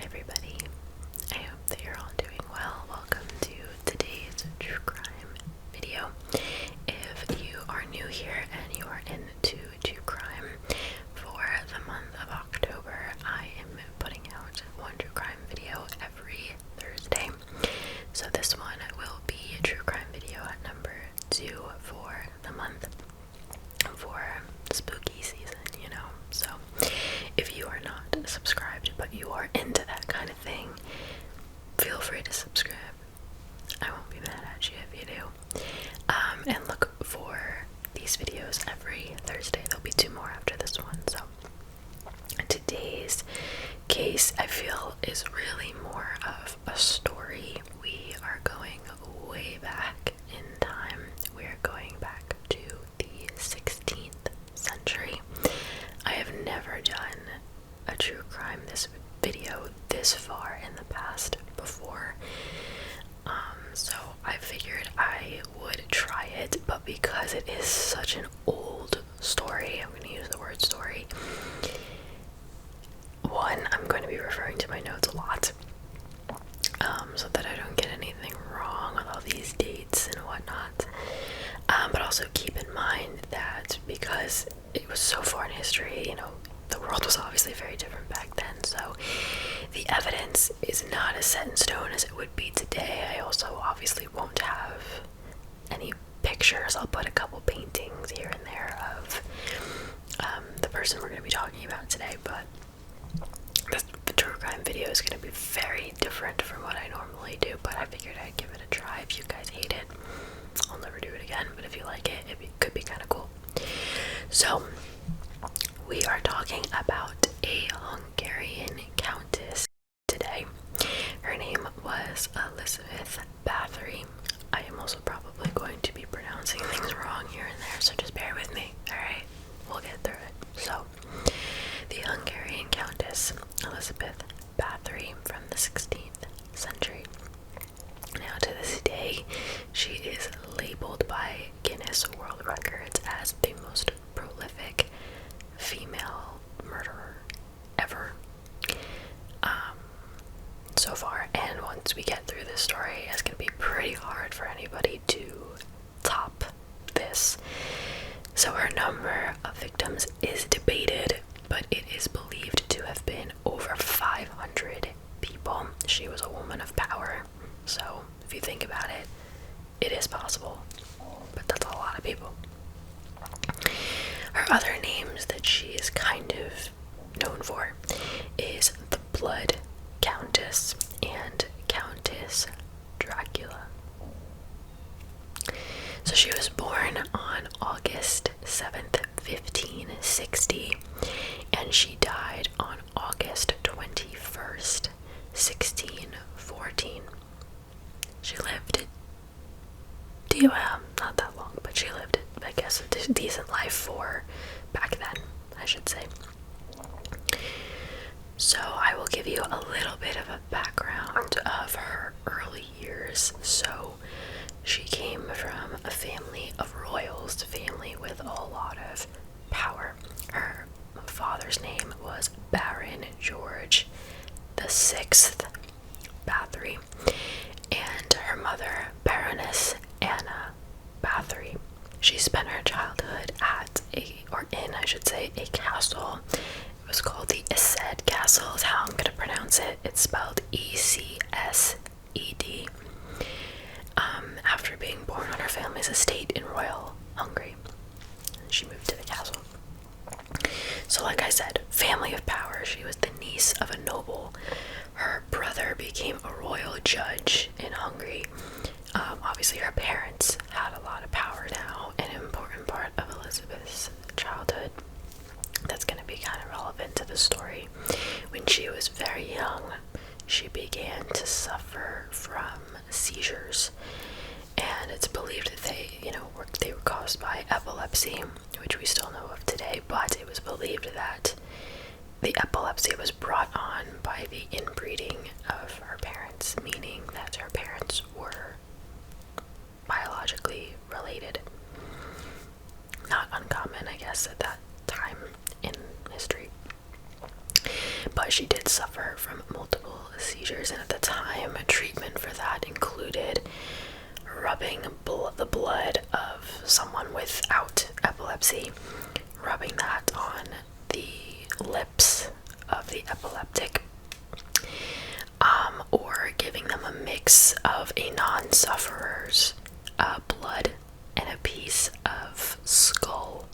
everybody. I hope that you're all doing well. Welcome to today's true crime video. If you are new here and you are into true crime for the month of October, I am putting out one true crime video every Thursday. So this one will be a true crime video at number 2 for the month for spooky season, you know. So if you are not subscribed but you are into that kind of thing, feel free to subscribe. I won't be mad at you if you do. And look for these videos every Thursday. There'll be 2 more after this one. So today's case, I feel, is really more of a story. We are going way back in time. We are going back to the 16th century. I have never done a true crime video this far in the past before, so I figured I would try it, but because it is such an old story, I'm going to use the word story. One, I'm going to be referring to my notes a lot, so that I don't get anything wrong with all these dates and whatnot, but also keep in mind that because it was so far in history, you know, the world was obviously very different back then, so the evidence is not as set in stone as it would be today. I also obviously won't have any pictures. I'll put a couple paintings here and there of the person we're going to be talking about today, but the true crime video is going to be very different from what I normally do, but I figured I'd give it a try. If you guys hate it, I'll never do it again, but if you like it, it could be kind of cool. So we are talking about a Hungarian countess today. Her name was Elizabeth Báthory. I am also probably going to be pronouncing things wrong here and there, so just bear with me, alright? We'll get through it. So, the Hungarian countess, Elizabeth Báthory, from the 16th century. Now, to this day, she is labeled by Guinness World Records as the most prolific female murderer ever, so far. And once we get through this story, it's going to be pretty hard for anybody to top this. So her number of victims is debated, but it is believed to have been over 500 people. She was a woman of power, so if you think about it, it is possible, but that's a lot of people. Her other names that she is kind of known for is the Blood Countess and Countess Dracula. So she was born on August 7th, 1560, and she died on August 21st, 1614. She lived not that long, but she lived, I guess, a decent life for back then, I should say. So I will give you a little bit of a background of her early years. So she came from a family of royals, a family with a lot of power. Her father's name was Baron George VI Báthory, and her mother, Baroness Anna Báthory. She spent her childhood in a castle. It was called the Eced Castle, is how I'm going to pronounce it. It's spelled Ecsed. After being born on her family's estate in Royal Hungary, she moved to the castle. So like I said, family of power. She was the niece of a noble. Her brother became a royal judge in Hungary. Obviously her parents had a lot of power now, an important part of Elizabeth's childhood that's going to be kind of relevant to the story. When she was very young, she began to suffer from seizures, and it's believed that they were caused by epilepsy, which we still know of today, but it was believed that the epilepsy was brought on by the inbreeding of her parents, meaning that her parents were biologically related. Not uncommon, I guess, at that time in history. But she did suffer from multiple seizures, and at the time, treatment for that included rubbing the blood of someone without epilepsy, rubbing that on the lips of the epileptic, or giving them a mix of a non-sufferer's blood and a piece of skull.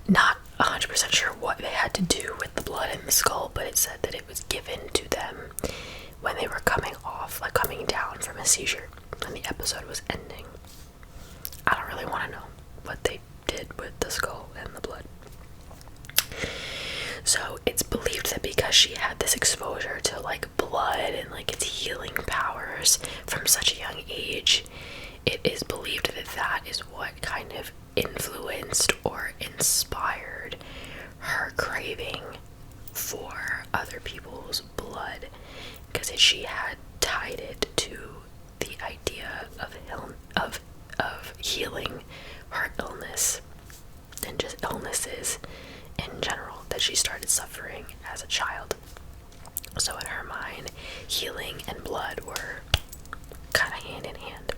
Not 100% sure what they had to do with the blood in the skull, but it said that it was given to them when they were coming down from a seizure, when the episode was ending. I don't really want to know what they did with the skull and the blood. So it's believed that because she had this exposure to blood and its healing powers from such a young age, it is believed that that is what kind of influenced or inspired her craving for other people's blood, because she had tied it to the idea of healing her illness and just illnesses in general that she started suffering as a child. So in her mind, healing and blood were kind of hand in hand.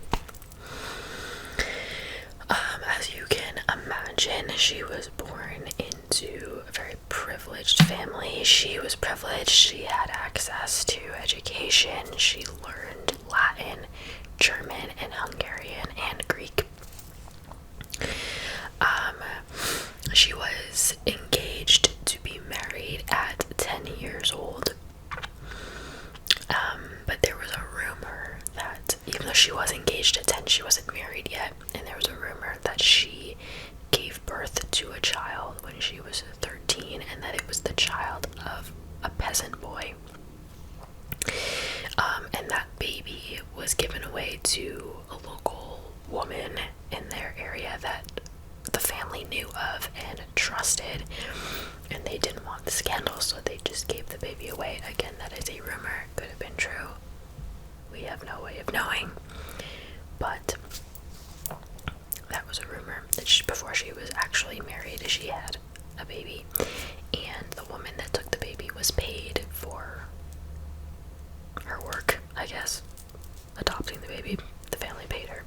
As you can imagine, she was born into a very privileged family. She was privileged. She had access to education. She learned Latin, German, and Hungarian, and Greek. She was engaged to be married at 10 years old. But there was a rumor that even though she was engaged at 10, she wasn't married yet, and there was a rumor that she gave birth to a child when she was 13, and that it was the child of a peasant boy. And that baby was given away to a local woman in their area that the family knew of and trusted, and they didn't want the scandal, so they just gave the baby away. Again, that is a rumor. Could have been true. We have no way of knowing, but that was a rumor that before she was actually married, she had a baby, and the woman that took the baby was paid for her work, I guess, adopting the baby. The family paid her.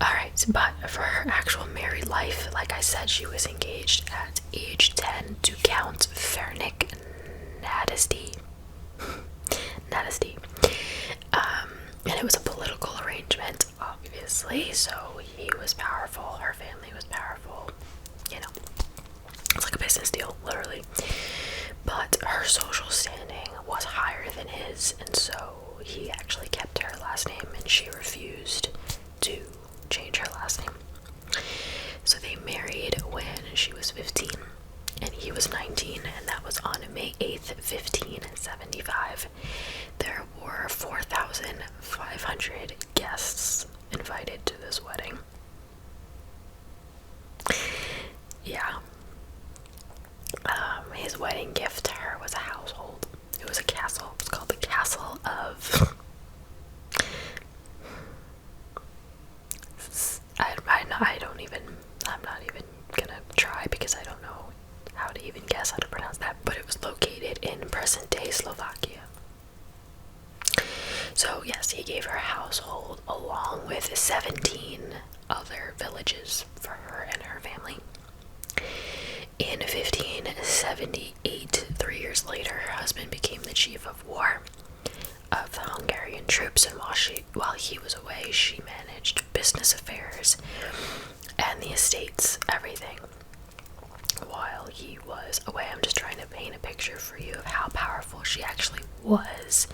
Alright, but for her actual married life, like I said, she was engaged at age 10 to Count 𝓢𝓸𝓬𝓲𝓪. And it was a political arrangement, obviously, so he was powerful, her family was powerful, it's like a business deal, literally. But her social standing was higher than his, and so he actually kept her last name, and she refused to change her last name. So they married when she was 15 and he was 19, and that was on May 8th, 1575. There were 4,500 guests invited to this wedding. Yeah. His wedding gift to her was a household. It was a castle. It was called the Castle of... I'm not even gonna try because I don't know how to even guess how to pronounce that, but it was located in present-day Slovakia. So yes, he gave her a household along with 17 other villages for her and her family. In 1578, 3 years later, her husband became the chief of war of the Hungarian troops, and while he was away, she managed business affairs and the estates, everything. While he was away, I'm just trying to paint a picture for you of how powerful she actually was.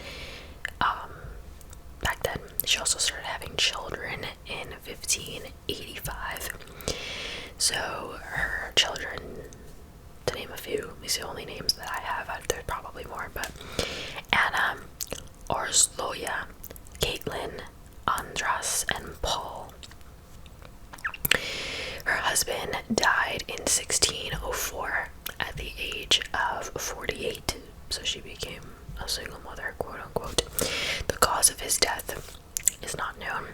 Back then, she also started having children in 1585. So her children, to name a few, these are the only names that I have. There's probably more, but Anna, Orsloya, Caitlin, Andras, and Paul. Her husband died in 1604 at the age of 48, so she became a single mother, quote unquote. The cause of his death is not known,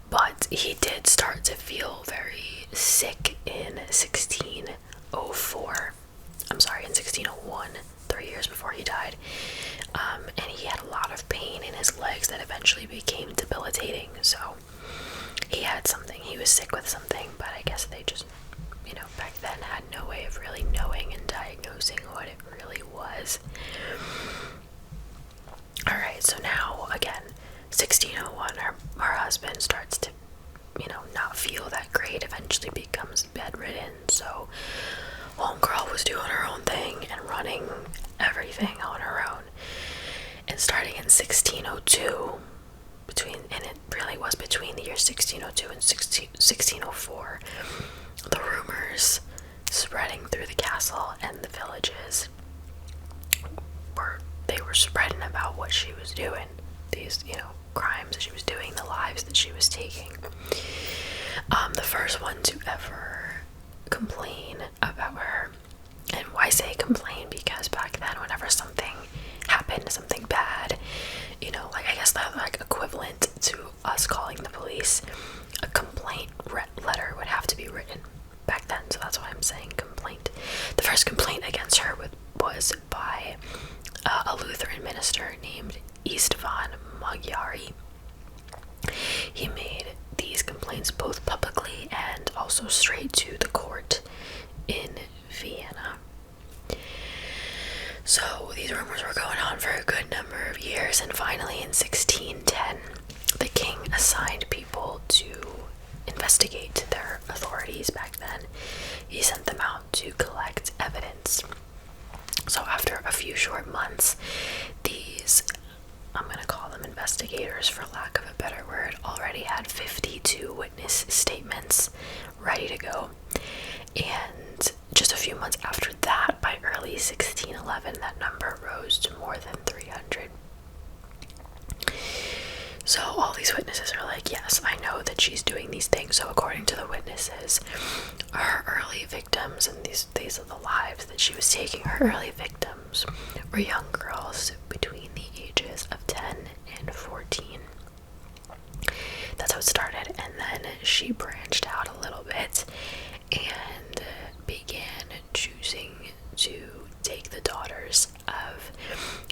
but he did start to feel very sick in 1601, 3 years before eventually became debilitating. So he had something, he was sick with something, but I guess they just, back then had no way of really knowing and diagnosing what it really was. Alright, so now, again, 1601, her husband starts to, not feel that great, eventually becomes bedridden, so homegirl was doing her own thing and running everything on her own. And starting in 1602, and it really was between the years 1602 and 1604, the rumors spreading through the castle and the villages were spreading about what she was doing, these, crimes that she was doing, the lives that she was taking. The first one to ever complain about her, and why say complain, because back then, whenever something happened, something bad, I guess that equivalent to us calling the police, a complaint letter would have to be written back then, so that's why I'm saying complaint. The first complaint against her was by a Lutheran minister named 𝓢𝓸𝓬𝓲𝓪. He made these complaints both publicly and also straight to the court in Vienna. So these rumors were going on for a good number of years, and finally in 1610, the king assigned people to investigate their authorities back then. He sent them out to collect evidence. So after a few short months, these, I'm going to call them investigators for lack of a better word, already had 52 witness statements ready to go. And just a few months after that, by early 1611, that number rose to more than 300. So all these witnesses are like, yes, I know that she's doing these things. So according to the witnesses, her early victims, and these are the lives that she was taking, her early victims were young girls between the ages of 10 and 14. That's how it started, and then she branched out a little bit and began choosing to take the daughters of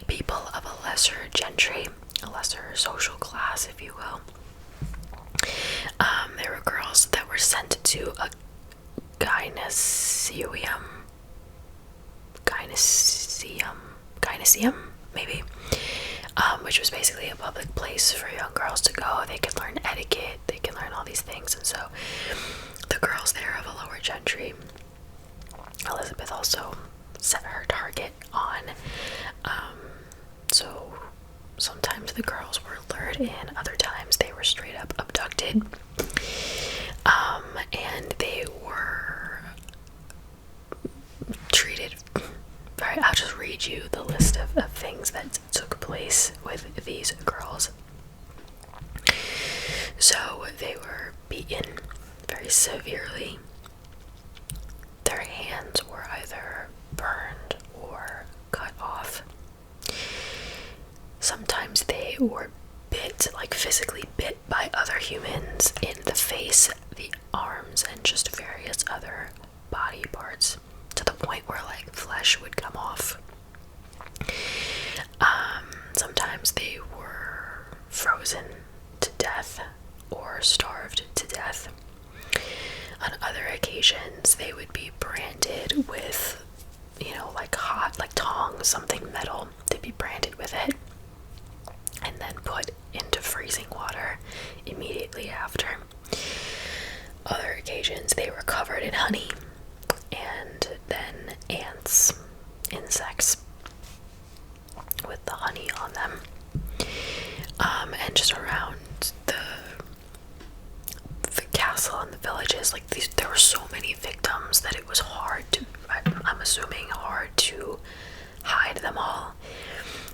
people of a lesser gentry, a lesser social class, if you will. There were girls that were sent to a gynoecium, maybe, which was basically a public place for young girls to go. They could learn etiquette, they could learn all these things, and so the girls there of a lower gentry, Elizabeth also set her target on. So sometimes the girls were lured in, other times they were straight up abducted, and they were treated very, I'll just read you the list of things that took place with these girls. So they were beaten very severely. Their hands were either burned or cut off. Sometimes they were bit, like physically bit by other humans in the face, the arms, and just various other body parts, to the point where like flesh would come off. Sometimes they were frozen to death or starved to death. On other occasions, they would be branded with, like hot, like tongs, something metal. They'd be branded with it and then put into freezing water immediately after. Other occasions, they were covered in honey, and then ants, insects, with the honey on them. And just around the castle and the villages, like there were so many victims that it was hard to, I'm assuming, hard to hide them all.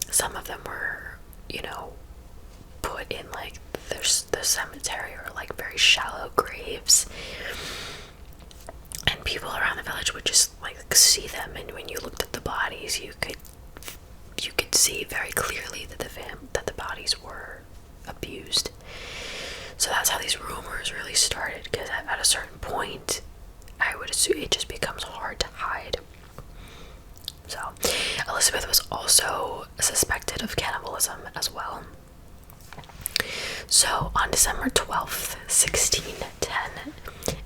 Some of them were, put in like the cemetery, or like very shallow graves, and people around the village would just like see them, and when you looked at the bodies, you could see very clearly that the bodies were abused. So that's how these rumors really started, because at a certain point, I would assume it just becomes hard to hide. So Elizabeth was also suspected of cannibalism as well. So on December 12th, 1610,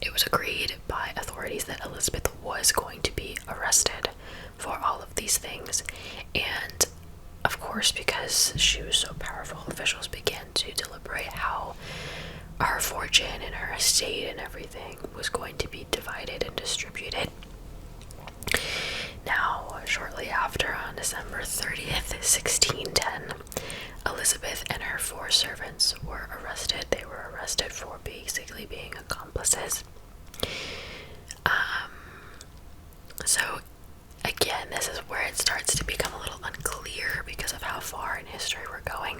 it was agreed by authorities that Elizabeth was going to be arrested for all of these things. And of course, because she was so powerful, officials began to deliberate how her fortune and her estate and everything was going to be divided and distributed. Now, shortly after, on December 30th, 1610, Elizabeth and her 4 servants were arrested. They were arrested for basically being accomplices. So, again, this is where it starts to become a little unclear because of how far in history we're going.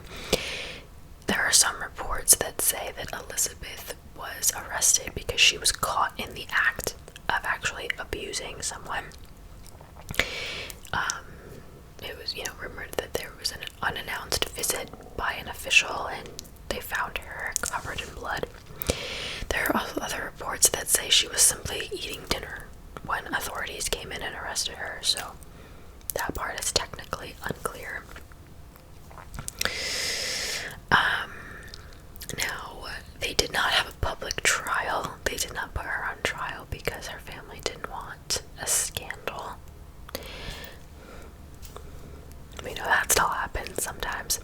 There are some reports that say that Elizabeth was arrested because she was caught in the act of actually abusing someone. It was, rumored that there was an unannounced visit by an official and they found her covered in blood. There are also other reports that say she was simply eating dinner when authorities came in and arrested her, so that part is technically unclear. Now, they did not have a public trial. They did not put her on trial because her family didn't want a scandal. We know that still happens sometimes.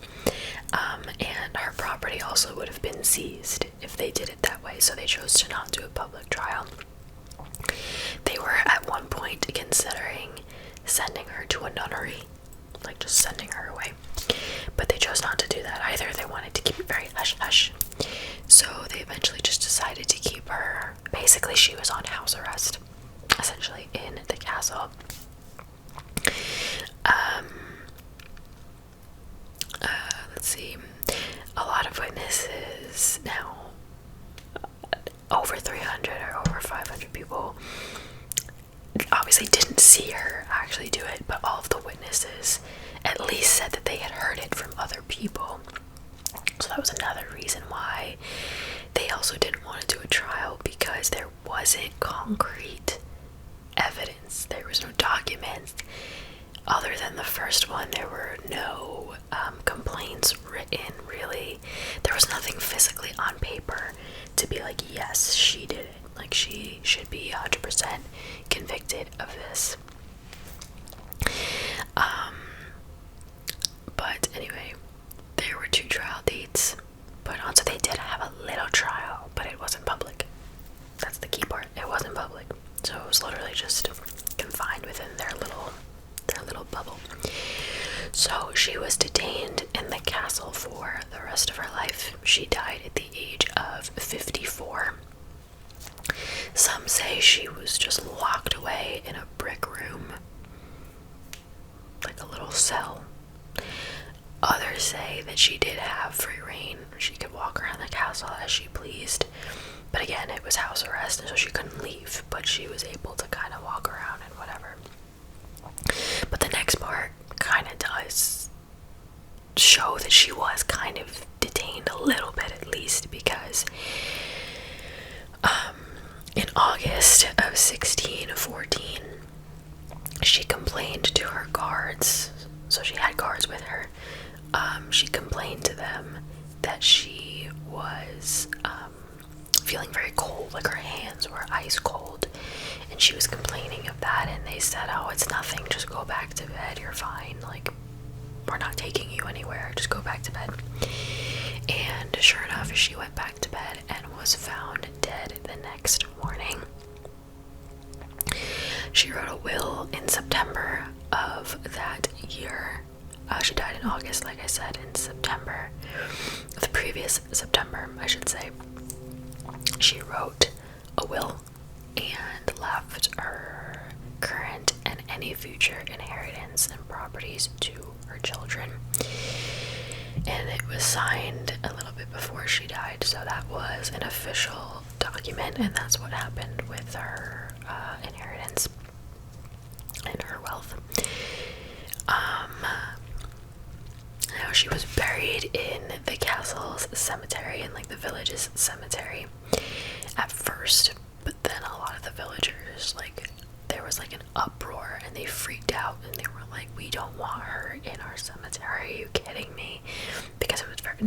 And her property also would have been seized if they did it that way, so they chose to not do a public trial. They were at one point considering sending her to a nunnery, like just sending her away, but they chose not to do that either. They wanted to keep it very hush-hush, so they eventually just decided to keep her. Basically, she was on house arrest, essentially, in the castle. Let's see, a lot of witnesses now, over 300 or over 500 people, obviously didn't see her actually do it, but all of the witnesses at least said that they had heard it from other people. So that was another reason why they also didn't want to do a trial, because there wasn't concrete evidence. There was no documents. Other than the first one, there were no complaints written, really. There was nothing physically on paper to be like, yes, she did it. Like, she should be 100% convicted of this. But anyway, there were 2 trial dates put on, so they did have a little trial, but it wasn't public. That's the key part. It wasn't public, so it was literally just confined within their little bubble. So she was detained in the castle for the rest of her life. She died at the age of 54. Some say she was just locked away in a brick room, like a little cell. Others say that she did have free reign. She could walk around the castle as she pleased. But again, it was house arrest, and so she couldn't leave, but she was able to kind of walk around and whatever. But the next part kind of does show that she was kind of detained a little bit, at least, because in August of 1614, she complained to her guards. So she had guards with her. She complained to them that she was feeling very cold, like her hands were ice cold, and she was complaining of that, and they said, oh, it's nothing, just go back to bed, you're fine, like, we're not taking you anywhere, just go back to bed. And sure enough, she went back to bed and was found dead the next morning. She wrote a will in September of that year. She died in August, like I said, in September, the previous September, I should say. She wrote a will and left her current and any future inheritance and properties to her children. And it was signed a little bit before she died, so that was an official document, and that's what happened with her inheritance and her wealth. Now, she was buried in the castle's cemetery, in like the village's cemetery at first, but then a lot of the villagers, like, there was like an uproar and they freaked out and they were like, we don't want her in our cemetery, are you kidding me? Because it was very,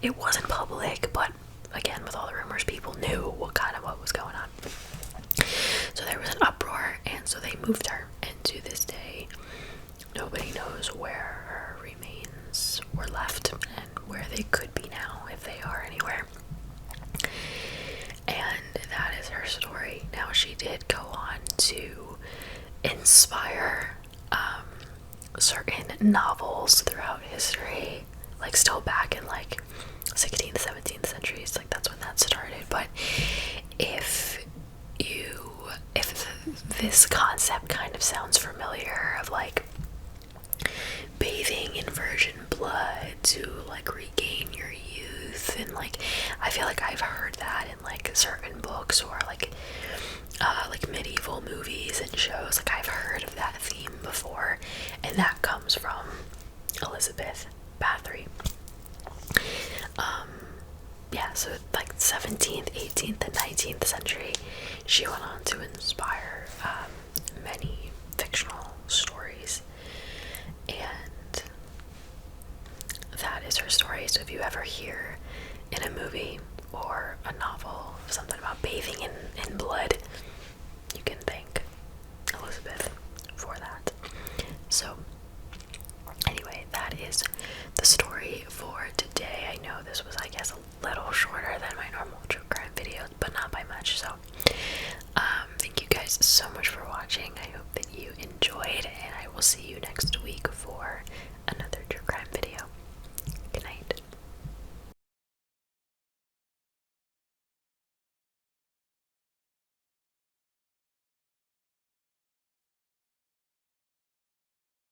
it wasn't public, but again, with all the rumors, people knew what was going on. So there was an uproar, and so they moved her, and to this day nobody knows where her remains were left and where they could be now, if they are anywhere. And that is her story. Now, she did go on to inspire certain novels throughout history, like still back in like 16th, 17th centuries, like that's when that started. But if this concept kind of sounds familiar, of like bathing in virgin blood to like regain your youth, and like I feel like I've heard that in like certain books, or like medieval movies and shows, like I've heard of that theme before, and that comes from Elizabeth Báthory. Yeah, so like 17th, 18th, and 19th century, she went on to inspire many fictional stories, and that is her story. So if you ever hear in a movie or a novel something about bathing in blood, you can thank Elizabeth for that. So anyway, that is the story for today. I know this was, I guess, a little shorter than my normal true crime videos, but not by much. So thank you guys so much for watching. I hope